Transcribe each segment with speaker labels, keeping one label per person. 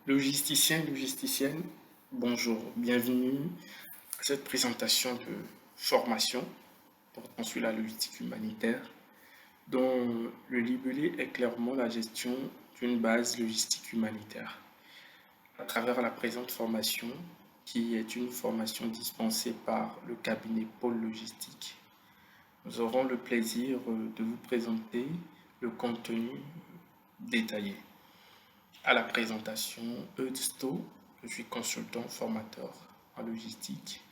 Speaker 1: Logisticiens, logisticiennes, bonjour, bienvenue à cette présentation de formation portant sur la logistique humanitaire, dont le libellé est clairement la gestion d'une base logistique humanitaire. À travers la présente formation, qui est une formation dispensée par le cabinet Pôle Logistique, nous aurons le plaisir de vous présenter le contenu détaillé. À la présentation, Eudsto, je suis consultant formateur en logistique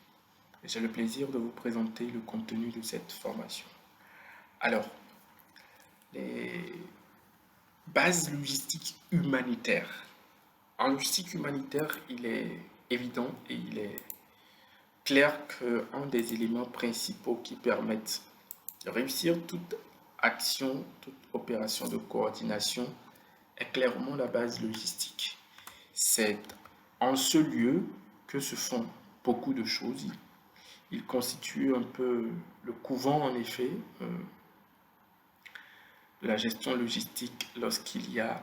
Speaker 1: et j'ai le plaisir de vous présenter le contenu de cette formation. Alors, les bases logistiques humanitaires. En logistique humanitaire, il est évident et il est clair qu'un des éléments principaux qui permettent de réussir toute action, toute opération de coordination est clairement la base logistique. C'est en ce lieu que se font beaucoup de choses. Il constitue un peu le couvent, en effet, de la gestion logistique lorsqu'il y a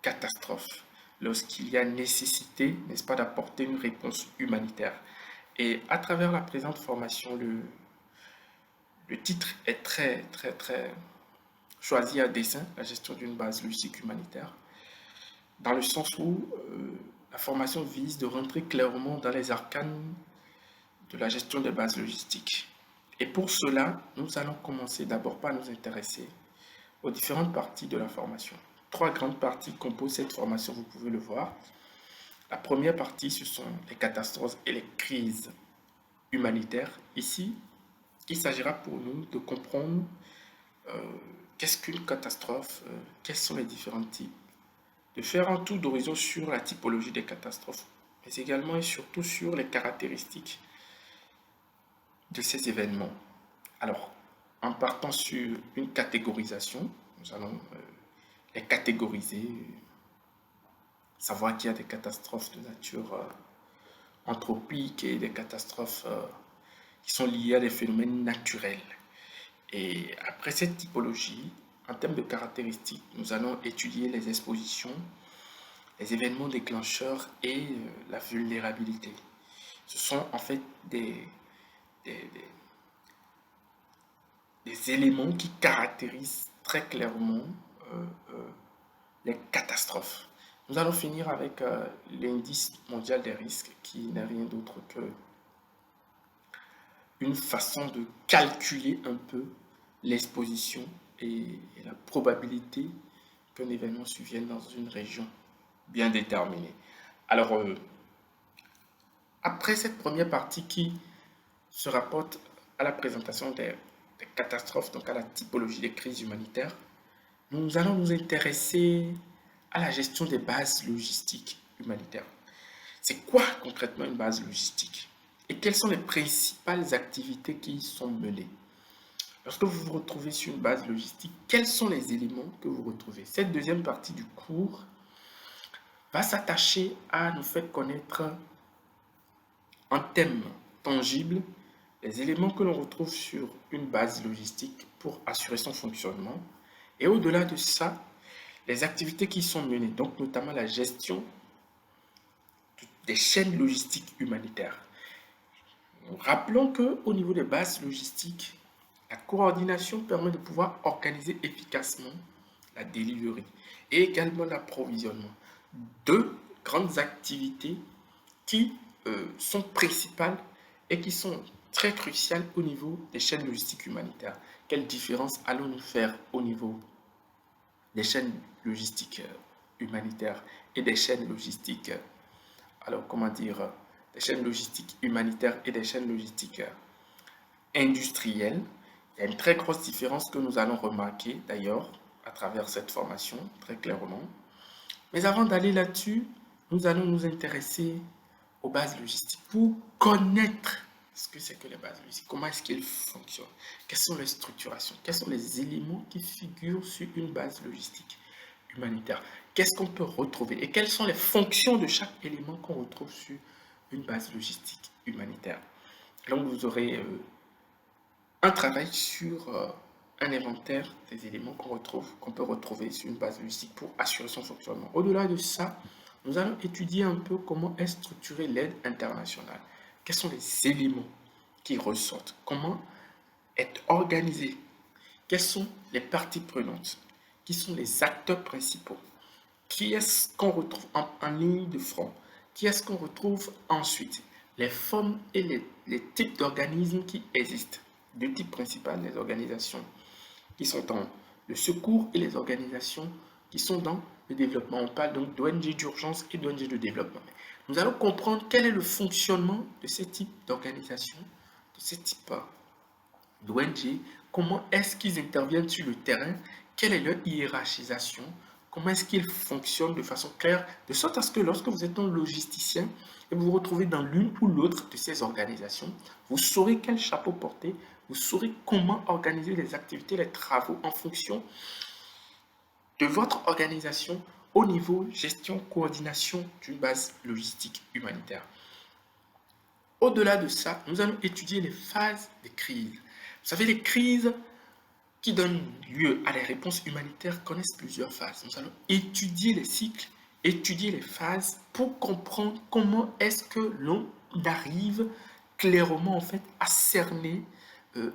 Speaker 1: catastrophe, lorsqu'il y a nécessité, n'est-ce pas, d'apporter une réponse humanitaire. Et à travers la présente formation, le titre est très choisi à dessein, la gestion d'une base logistique humanitaire, dans le sens où la formation vise de rentrer clairement dans les arcanes de la gestion des bases logistiques. Et pour cela, nous allons commencer d'abord par nous intéresser aux différentes parties de la formation. Trois grandes parties composent cette formation, vous pouvez le voir. La première partie, ce sont les catastrophes et les crises humanitaires. Ici, il s'agira pour nous de comprendre qu'est-ce qu'une catastrophe, quels sont les différents types, de faire un tour d'horizon sur la typologie des catastrophes, mais également et surtout sur les caractéristiques de ces événements. Alors, en partant sur une catégorisation, nous allons les catégoriser, savoir qu'il y a des catastrophes de nature anthropique et des catastrophes qui sont liées à des phénomènes naturels. Et après cette typologie, en termes de caractéristiques, nous allons étudier les expositions, les événements déclencheurs et la vulnérabilité. Ce sont en fait des, des éléments qui caractérisent très clairement euh, euh, les catastrophes. Nous allons finir avec l'indice mondial des risques, qui n'est rien d'autre que une façon de calculer un peu l'exposition et la probabilité qu'un événement survienne dans une région bien déterminée. Alors, après cette première partie qui se rapporte à la présentation des catastrophes, donc à la typologie des crises humanitaires, nous allons nous intéresser à la gestion des bases logistiques humanitaires. C'est quoi concrètement une base logistique? Et quelles sont les principales activités qui y sont menées? Lorsque vous vous retrouvez sur une base logistique, quels sont les éléments que vous retrouvez? Cette deuxième partie du cours va s'attacher à nous faire connaître en thème tangible les éléments que l'on retrouve sur une base logistique pour assurer son fonctionnement. Et au-delà de ça, les activités qui sont menées, donc notamment la gestion des chaînes logistiques humanitaires. Rappelons qu'au niveau des bases logistiques, la coordination permet de pouvoir organiser efficacement la delivery et également l'approvisionnement. Deux grandes activités qui sont principales et qui sont très cruciales au niveau des chaînes logistiques humanitaires. Quelle différence allons-nous faire au niveau des chaînes logistiques humanitaires et des chaînes logistiques, alors comment dire, des chaînes logistiques humanitaires et des chaînes logistiques industrielles? Il y a une très grosse différence que nous allons remarquer d'ailleurs à travers cette formation, très clairement. Mais avant d'aller là-dessus, nous allons nous intéresser aux bases logistiques pour connaître ce que c'est que les bases logistiques, comment est-ce qu'elles fonctionnent, quelles sont les structurations, quels sont les éléments qui figurent sur une base logistique humanitaire, qu'est-ce qu'on peut retrouver et quelles sont les fonctions de chaque élément qu'on retrouve sur une base logistique humanitaire. Donc vous aurez un travail sur un inventaire des éléments qu'on peut retrouver sur une base logistique pour assurer son fonctionnement. Au-delà de ça, nous allons étudier un peu comment est structurée l'aide internationale. Quels sont les éléments qui ressortent? Comment est organisée? Quelles sont les parties prenantes? Qui sont les acteurs principaux? Qui est-ce qu'on retrouve en ligne de front? Qui est-ce qu'on retrouve ensuite? Les formes et les types d'organismes qui existent. Deux types principaux, les organisations qui sont dans le secours et les organisations qui sont dans le développement. On parle donc d'ONG d'urgence et d'ONG de développement. Nous allons comprendre quel est le fonctionnement de ces types d'organisations, de ces types d'ONG, comment est-ce qu'ils interviennent sur le terrain, quelle est leur hiérarchisation, comment est-ce qu'ils fonctionnent de façon claire, de sorte à ce que lorsque vous êtes un logisticien et vous vous retrouvez dans l'une ou l'autre de ces organisations, vous saurez quel chapeau porter, vous saurez comment organiser les activités, les travaux en fonction de votre organisation au niveau gestion, coordination d'une base logistique humanitaire. Au-delà de ça, nous allons étudier les phases des crises. Vous savez, les crises qui donnent lieu à des réponses humanitaires connaissent plusieurs phases. Nous allons étudier les cycles, étudier les phases pour comprendre comment est-ce que l'on arrive clairement en fait à cerner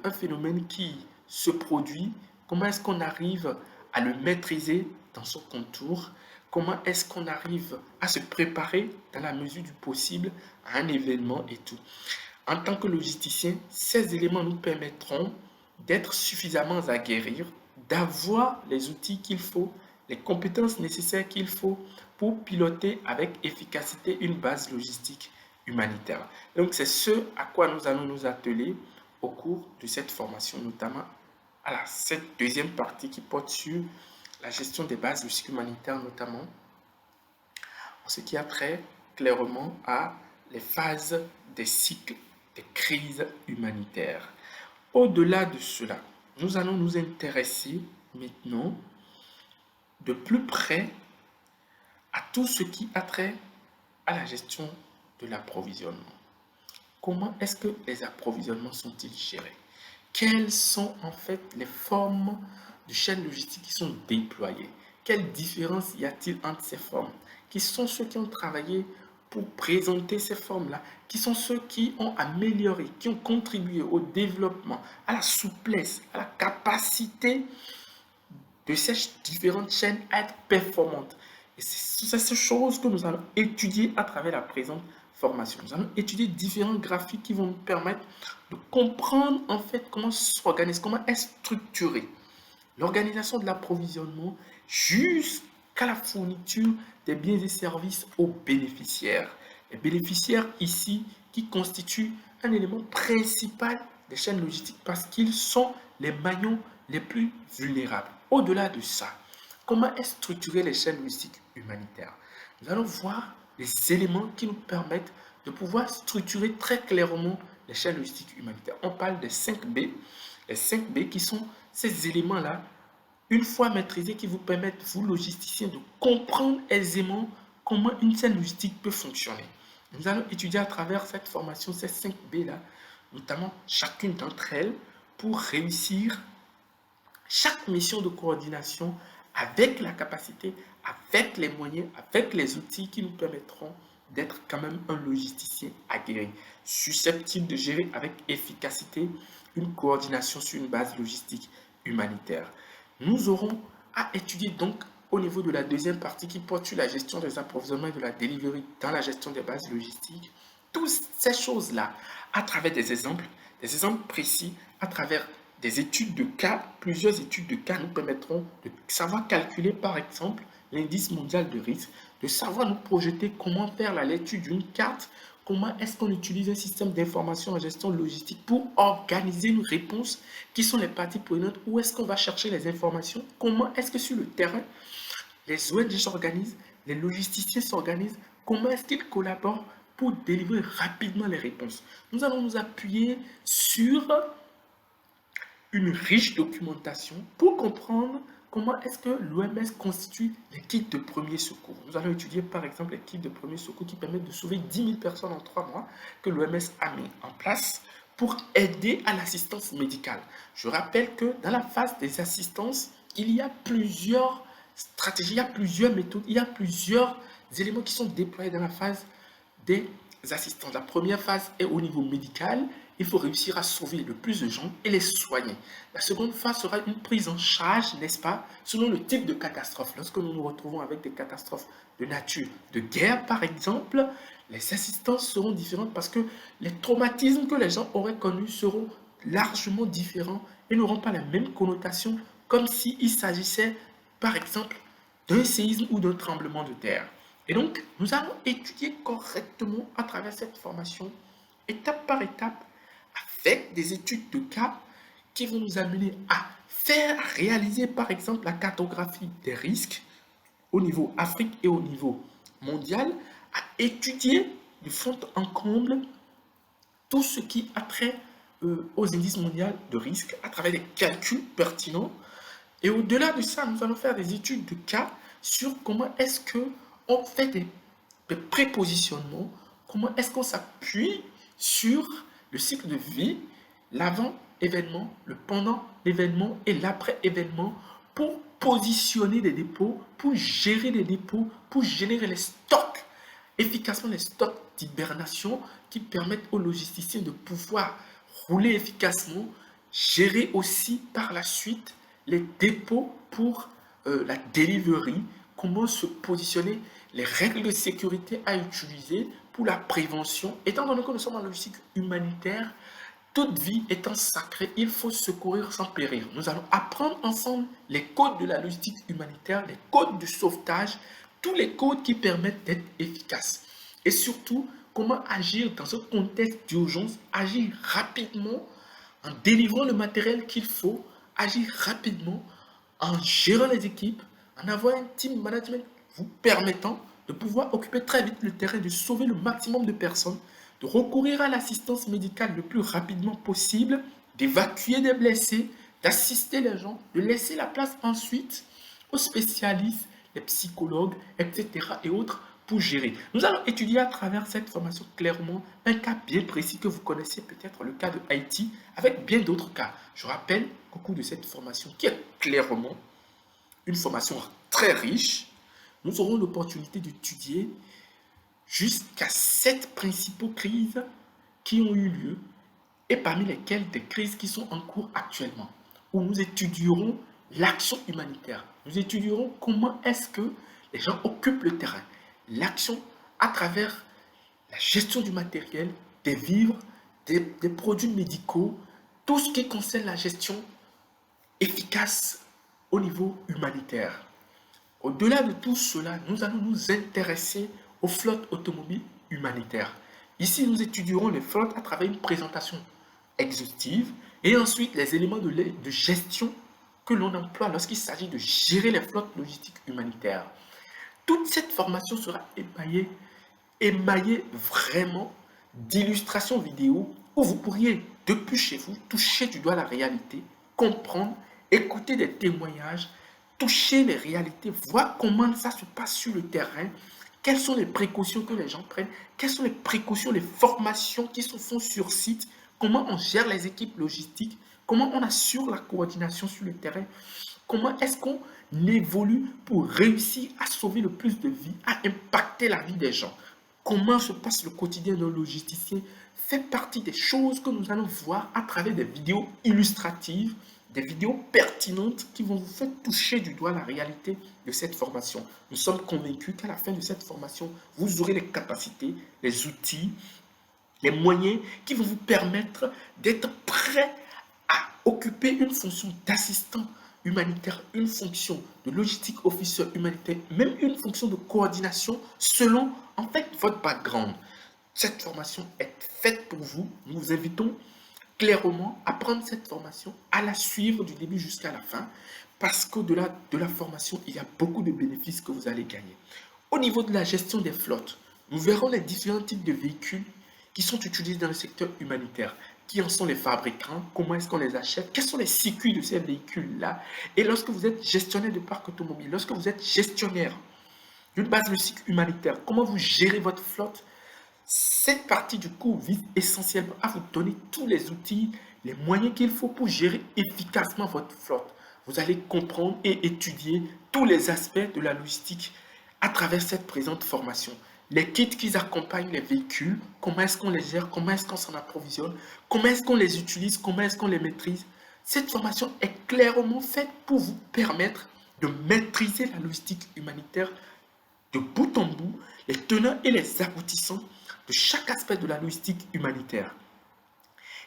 Speaker 1: un phénomène qui se produit, comment est-ce qu'on arrive à le maîtriser dans son contour, comment est-ce qu'on arrive à se préparer dans la mesure du possible à un événement et tout. En tant que logisticien, ces éléments nous permettront d'être suffisamment aguerris, d'avoir les outils qu'il faut, les compétences nécessaires qu'il faut pour piloter avec efficacité une base logistique humanitaire. Donc c'est ce à quoi nous allons nous atteler au cours de cette formation, notamment à cette deuxième partie qui porte sur la gestion des bases logistiques humanitaires, notamment en ce qui a trait clairement à les phases des cycles des crises humanitaires. Au-delà de cela, nous allons nous intéresser maintenant de plus près à tout ce qui a trait à la gestion de l'approvisionnement. Comment est-ce que les approvisionnements sont-ils gérés? Quelles sont en fait les formes de chaînes logistiques qui sont déployées? Quelle différence y a-t-il entre ces formes? Qui sont ceux qui ont travaillé pour présenter ces formes-là? Qui sont ceux qui ont amélioré, qui ont contribué au développement, à la souplesse, à la capacité de ces différentes chaînes à être performantes? Et c'est ces choses que nous allons étudier à travers la présente formation. Nous allons étudier différents graphiques qui vont nous permettre de comprendre en fait comment s'organise, comment est structurée l'organisation de l'approvisionnement jusqu'à la fourniture des biens et services aux bénéficiaires. Les bénéficiaires ici qui constituent un élément principal des chaînes logistiques parce qu'ils sont les maillons les plus vulnérables. Au-delà de ça, comment est structurée les chaînes logistiques humanitaires? Nous allons voir les éléments qui nous permettent de pouvoir structurer très clairement les chaînes logistiques humanitaires. On parle des 5B. Les 5B qui sont ces éléments-là, une fois maîtrisés, qui vous permettent, vous logisticiens, de comprendre aisément comment une chaîne logistique peut fonctionner. Nous allons étudier à travers cette formation ces 5B-là, notamment chacune d'entre elles, pour réussir chaque mission de coordination avec la capacité, avec les moyens, avec les outils qui nous permettront d'être quand même un logisticien aguerri, susceptible de gérer avec efficacité une coordination sur une base logistique humanitaire. Nous aurons à étudier donc au niveau de la deuxième partie qui porte sur la gestion des approvisionnements et de la delivery dans la gestion des bases logistiques, toutes ces choses-là à travers des exemples précis, à travers des études de cas. Plusieurs études de cas nous permettront de savoir calculer par exemple l'indice mondial de risque, de savoir nous projeter comment faire la lecture d'une carte, comment est-ce qu'on utilise un système d'information en gestion logistique pour organiser une réponse, qui sont les parties prenantes, où est-ce qu'on va chercher les informations, comment est-ce que sur le terrain, les ONG s'organisent, les logisticiens s'organisent, comment est-ce qu'ils collaborent pour délivrer rapidement les réponses. Nous allons nous appuyer sur une riche documentation pour comprendre comment est-ce que l'OMS constitue les kits de premier secours. Nous allons étudier par exemple les kits de premier secours qui permettent de sauver 10 000 personnes en 3 mois que l'OMS a mis en place pour aider à l'assistance médicale. Je rappelle que dans la phase des assistances, il y a plusieurs stratégies, il y a plusieurs méthodes, il y a plusieurs éléments qui sont déployés dans la phase des assistants. La première phase est au niveau médical. Il faut réussir à sauver le plus de gens et les soigner. La seconde phase sera une prise en charge, n'est-ce pas, selon le type de catastrophe. Lorsque nous nous retrouvons avec des catastrophes de nature, de guerre par exemple, les assistances seront différentes parce que les traumatismes que les gens auraient connus seront largement différents et n'auront pas la même connotation comme s'il s'agissait par exemple d'un séisme ou d'un tremblement de terre. Et donc, nous allons étudier correctement à travers cette formation, étape par étape, avec des études de cas qui vont nous amener à faire réaliser, par exemple, la cartographie des risques au niveau Afrique et au niveau mondial, à étudier de fond en comble tout ce qui a trait aux indices mondiaux de risque à travers des calculs pertinents. Et au-delà de ça, nous allons faire des études de cas sur comment est-ce qu'on fait des prépositionnements, comment est-ce qu'on s'appuie sur le cycle de vie, l'avant-événement, le pendant l'événement et l'après-événement pour positionner des dépôts, pour gérer les dépôts, pour générer les stocks, efficacement les stocks d'hibernation qui permettent aux logisticiens de pouvoir rouler efficacement, gérer aussi par la suite les dépôts pour la delivery, comment se positionner, les règles de sécurité à utiliser pour la prévention. Étant donné que nous sommes en logistique humanitaire, toute vie étant sacrée, il faut secourir sans périr. Nous allons apprendre ensemble les codes de la logistique humanitaire, les codes de sauvetage, tous les codes qui permettent d'être efficaces. Et surtout, comment agir dans un contexte d'urgence, agir rapidement en délivrant le matériel qu'il faut, agir rapidement en gérant les équipes, en avoir un team management vous permettant de pouvoir occuper très vite le terrain, de sauver le maximum de personnes, de recourir à l'assistance médicale le plus rapidement possible, d'évacuer des blessés, d'assister les gens, de laisser la place ensuite aux spécialistes, les psychologues, etc. et autres pour gérer. Nous allons étudier à travers cette formation clairement un cas bien précis que vous connaissez peut-être, le cas de Haïti, avec bien d'autres cas. Je rappelle qu'au cours de cette formation, qui est clairement une formation très riche, nous aurons l'opportunité d'étudier jusqu'à 7 principaux crises qui ont eu lieu et parmi lesquelles des crises qui sont en cours actuellement, où nous étudierons l'action humanitaire. Nous étudierons comment est-ce que les gens occupent le terrain, l'action à travers la gestion du matériel, des vivres, des produits médicaux, tout ce qui concerne la gestion efficace au niveau humanitaire. Au-delà de tout cela, nous allons nous intéresser aux flottes automobiles humanitaires. Ici, nous étudierons les flottes à travers une présentation exhaustive et ensuite les éléments de gestion que l'on emploie lorsqu'il s'agit de gérer les flottes logistiques humanitaires. Toute cette formation sera émaillée vraiment d'illustrations vidéo où vous pourriez, depuis chez vous, toucher du doigt la réalité, comprendre, écouter des témoignages, toucher les réalités, voir comment ça se passe sur le terrain, quelles sont les précautions que les gens prennent, quelles sont les précautions, les formations qui se font sur site, comment on gère les équipes logistiques, comment on assure la coordination sur le terrain, comment est-ce qu'on évolue pour réussir à sauver le plus de vies, à impacter la vie des gens. Comment se passe le quotidien d'un logisticien fait partie des choses que nous allons voir à travers des vidéos illustratives, des vidéos pertinentes qui vont vous faire toucher du doigt la réalité de cette formation. Nous sommes convaincus qu'à la fin de cette formation, vous aurez les capacités, les outils, les moyens qui vont vous permettre d'être prêt à occuper une fonction d'assistant humanitaire, une fonction de logistique officer humanitaire, même une fonction de coordination selon en fait votre background. Cette formation est faite pour vous. Nous vous invitons clairement à prendre cette formation, à la suivre du début jusqu'à la fin, parce qu'au-delà de la formation, il y a beaucoup de bénéfices que vous allez gagner. Au niveau de la gestion des flottes, nous verrons les différents types de véhicules qui sont utilisés dans le secteur humanitaire. Qui en sont les fabricants? Comment est-ce qu'on les achète? Quels sont les circuits de ces véhicules-là? Et lorsque vous êtes gestionnaire de parc automobile, lorsque vous êtes gestionnaire d'une base logistique humanitaire, comment vous gérez votre flotte? Cette partie du cours vise essentiellement à vous donner tous les outils, les moyens qu'il faut pour gérer efficacement votre flotte. Vous allez comprendre et étudier tous les aspects de la logistique à travers cette présente formation. Les kits qui accompagnent les véhicules, comment est-ce qu'on les gère, comment est-ce qu'on s'en approvisionne, comment est-ce qu'on les utilise, comment est-ce qu'on les maîtrise. Cette formation est clairement faite pour vous permettre de maîtriser la logistique humanitaire de bout en bout, les tenants et les aboutissants de chaque aspect de la logistique humanitaire.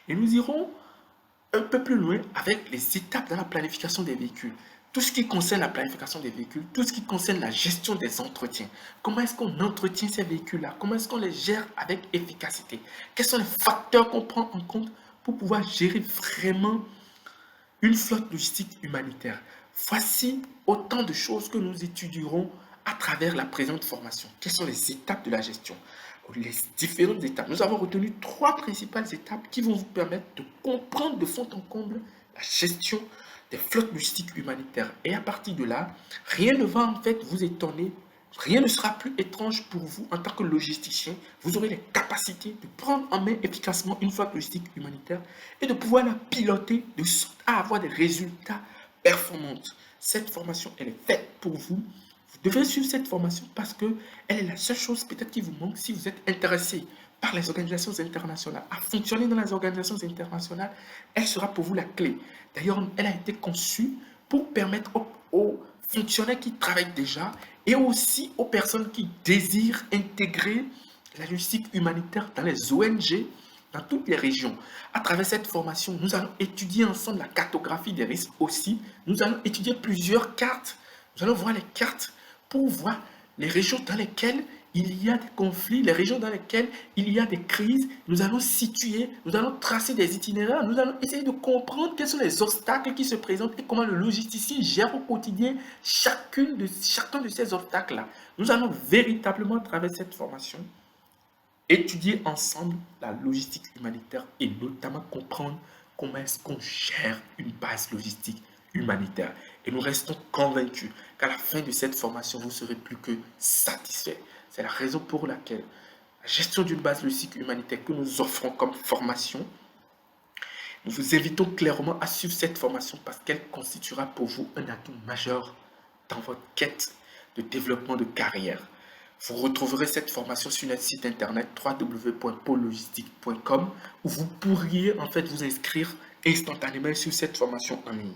Speaker 1: Et nous irons un peu plus loin avec les étapes dans la planification des véhicules. Tout ce qui concerne la planification des véhicules, tout ce qui concerne la gestion des entretiens. Comment est-ce qu'on entretient ces véhicules-là? Comment est-ce qu'on les gère avec efficacité? Quels sont les facteurs qu'on prend en compte pour pouvoir gérer vraiment une flotte logistique humanitaire? Voici autant de choses que nous étudierons à travers la présente formation. Quelles sont les étapes de la gestion? Les différentes étapes. Nous avons retenu 3 principales étapes qui vont vous permettre de comprendre de fond en comble la gestion des flottes logistiques humanitaires. Et à partir de là, rien ne va en fait vous étonner, rien ne sera plus étrange pour vous en tant que logisticien. Vous aurez les capacités de prendre en main efficacement une flotte logistique humanitaire et de pouvoir la piloter de sorte à avoir des résultats performants. Cette formation, elle est faite pour vous. Vous devez suivre cette formation parce qu'elle est la seule chose peut-être qui vous manque si vous êtes intéressé par les organisations internationales, à fonctionner dans les organisations internationales. Elle sera pour vous la clé. D'ailleurs, elle a été conçue pour permettre aux fonctionnaires qui travaillent déjà et aussi aux personnes qui désirent intégrer la logistique humanitaire dans les ONG, dans toutes les régions. À travers cette formation, nous allons étudier ensemble la cartographie des risques aussi. Nous allons étudier plusieurs cartes. Nous allons voir les cartes pour voir les régions dans lesquelles il y a des conflits, les régions dans lesquelles il y a des crises. Nous allons situer, nous allons tracer des itinéraires, nous allons essayer de comprendre quels sont les obstacles qui se présentent et comment le logisticien gère au quotidien chacun de ces obstacles-là. Nous allons véritablement, à travers cette formation, étudier ensemble la logistique humanitaire et notamment comprendre comment est-ce qu'on gère une base logistique humanitaire. Et nous restons convaincus qu'à la fin de cette formation, vous serez plus que satisfait. C'est la raison pour laquelle la gestion d'une base logistique humanitaire que nous offrons comme formation, nous vous invitons clairement à suivre cette formation parce qu'elle constituera pour vous un atout majeur dans votre quête de développement de carrière. Vous retrouverez cette formation sur notre site internet www.pologistique.com où vous pourriez en fait vous inscrire instantanément sur cette formation en ligne.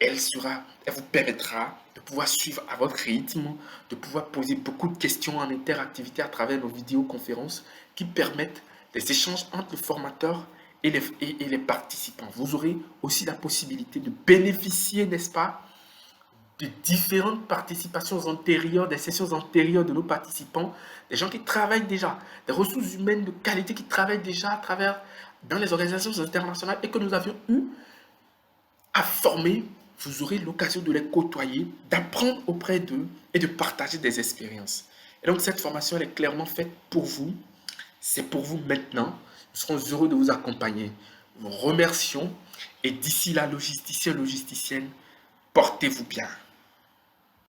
Speaker 1: Elle vous permettra de pouvoir suivre à votre rythme, de pouvoir poser beaucoup de questions en interactivité à travers nos vidéoconférences qui permettent des échanges entre le formateur et les participants. Vous aurez aussi la possibilité de bénéficier, n'est-ce pas, de différentes participations antérieures, des sessions antérieures de nos participants, des gens qui travaillent déjà, des ressources humaines de qualité qui travaillent déjà dans les organisations internationales et que nous avions eu à former. Vous aurez l'occasion de les côtoyer, d'apprendre auprès d'eux et de partager des expériences. Et donc cette formation, elle est clairement faite pour vous. C'est pour vous maintenant. Nous serons heureux de vous accompagner. Nous vous remercions et d'ici là, logisticiens, logisticiennes, portez-vous bien.